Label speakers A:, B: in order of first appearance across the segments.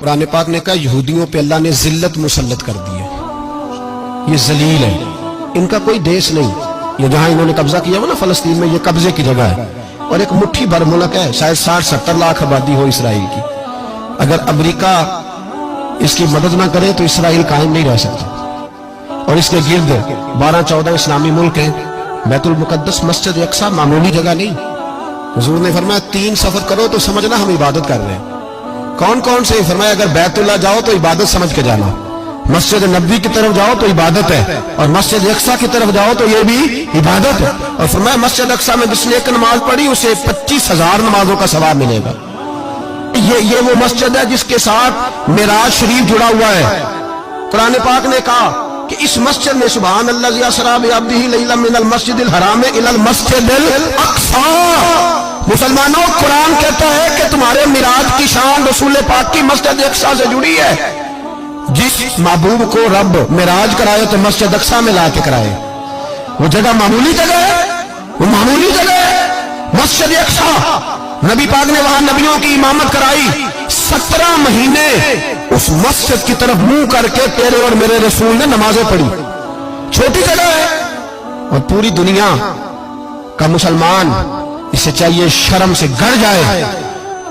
A: قرآن پاک نے کہا یہودیوں پہ اللہ نے ذلت مسلط کر دی ہے، یہ ذلیل ہے، ان کا کوئی دیش نہیں۔ یہ جہاں انہوں نے قبضہ کیا ہوا نا فلسطین میں، یہ قبضے کی جگہ ہے، اور ایک مٹھی بھر ملک ہے، شاید 60-70 لاکھ آبادی ہو اسرائیل کی۔ اگر امریکہ اس کی مدد نہ کرے تو اسرائیل قائم نہیں رہ سکتا۔ اور اس کے گرد 12-14 اسلامی ملک ہیں۔ بیت المقدس مسجد اقصی معمولی جگہ نہیں۔ حضور نے فرمایا 3 سفر کرو تو سمجھنا ہم عبادت کر رہے ہیں۔ کون کون سے؟ فرمایا اگر بیت اللہ جاؤ تو عبادت سمجھ کے جانا، مسجد نبوی کی طرف جاؤ تو عبادت ہے، اور مسجد اقصی کی طرف جاؤ تو یہ بھی عبادت ہے۔ اور فرمایا مسجد اقصی میں جس نے ایک نماز پڑھی اسے 25,000 نمازوں کا ثواب ملے گا۔ یہ وہ مسجد ہے جس کے ساتھ معراج شریف جڑا ہوا ہے۔ قرآن پاک نے کہا کہ اس مسجد میں سبحان اللہ اسریٰ بعبدہ لیلا من المسجد الحرام الی المسجد الاقصی۔ مسلمانوں، قرآن کہتا ہے کہ تمہارے معراج کی شان رسول پاک کی مسجد اقصی سے جڑی ہے۔ جس محبوب کو رب معراج کرائے تو مسجد اقصی میں لا کے کرائے۔ وہ جگہ معمولی جگہ ہے، وہ معمولی جگہ ہے مسجد اقصی۔ نبی پاک نے وہاں نبیوں کی امامت کرائی، 17 مہینے اس مسجد کی طرف منہ کر کے تیرے اور میرے رسول نے نمازیں پڑھی۔ چھوٹی جگہ ہے، اور پوری دنیا کا مسلمان اسے چاہیے شرم سے گڑ جائے۔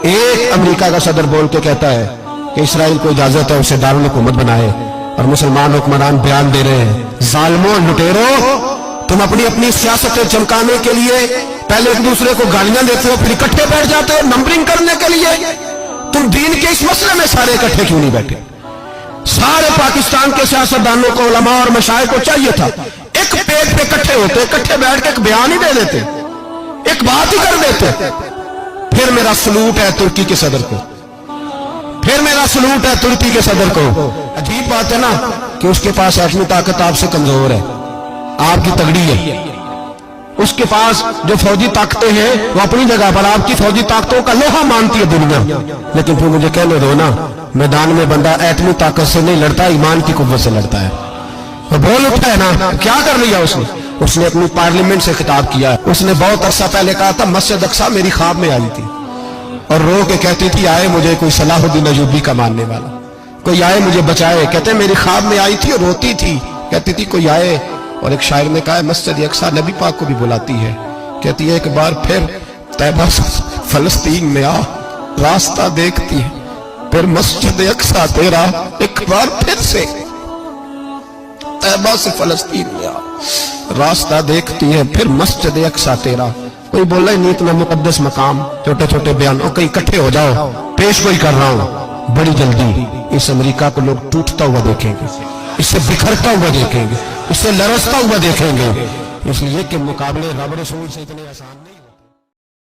A: ایک امریکہ کا صدر بول کے کہتا ہے کہ اسرائیل کو اجازت ہے اسے دارالحکومت بنائے، اور مسلمان حکمران بیان دے رہے ہیں ظالموں، لٹیروں، تم اپنی سیاستیں چمکانے کے لیے پہلے ایک دوسرے کو گالیاں دیتے ہو، پھر اکٹھے بیٹھ جاتے ہو نمبرنگ کرنے کے لیے۔ تم دین کے اس مسئلے میں سارے اکٹھے کیوں نہیں بیٹھے؟ سارے پاکستان کے سیاستدانوں کو، علماء اور مشائخ کو چاہیے تھا ایک پیٹ پہ اکٹھے ہوتے، اکٹھے بیٹھ کے ایک بیان ہی دے دیتے، ایک بات ہی کر دیتے۔ پھر میرا سلوٹ ہے ترکی کے صدر کو، پھر میرا سلوٹ ہے ترکی کے صدر کو۔ عجیب بات ہے نا کہ اس کے پاس ایٹمی طاقت آپ سے کمزور ہے، آپ کی تگڑی ہے۔ اس کے پاس جو فوجی طاقتیں ہیں وہ اپنی جگہ پر آپ کی فوجی طاقتوں کا لوہا مانتی ہے دنیا، لیکن پھر مجھے کہنے دو نا، میدان میں بندہ ایٹمی طاقت سے نہیں لڑتا، ایمان کی قوت سے لڑتا ہے۔ وہ بول اٹھا ہے نا، کیا کر لیا اس نے اپنی پارلیمنٹ سے خطاب کیا۔ اس نے بہت عرصہ پہلے کہا تھا مسجد اقصی میری خواب میں آئی تھی، اور رو کے کہتی تھی آئے مجھے کوئی صلاح الدین ایوبی کا ماننے والا، کوئی آئے مجھے بچائے۔ کہتے میری خواب میں آئی تھی اور روتی تھی، کہتی تھی کوئی آئے۔ اور ایک شاعر نے کہا ہے مسجد اقصی نبی پاک کو بھی بلاتی ہے، کہتی ہے ایک بار پھر طیبہ فلسطین میں آ، راستہ دیکھتی ہے پھر مسجد اقصی تیرا، ایک بار پھر سے طیبہ سے فلسطین میں آ، راستہ دیکھتی ہے پھر مسجد اقصی تیرا۔ کوئی بولا ہی نہیں اتنا مقدس مقام، چھوٹے چھوٹے بیان، اور کہیں اکٹھے ہو جاؤ، پیش گوئی کر رہا ہوں بڑی جلدی اس امریکہ کو لوگ ٹوٹتا ہوا دیکھیں گے، اس سے بکھرتا ہوا دیکھیں گے، اس سے لرزتا ہوا دیکھیں گے، اس لیے کہ مقابلے رب رسول سے اتنے آسان نہیں۔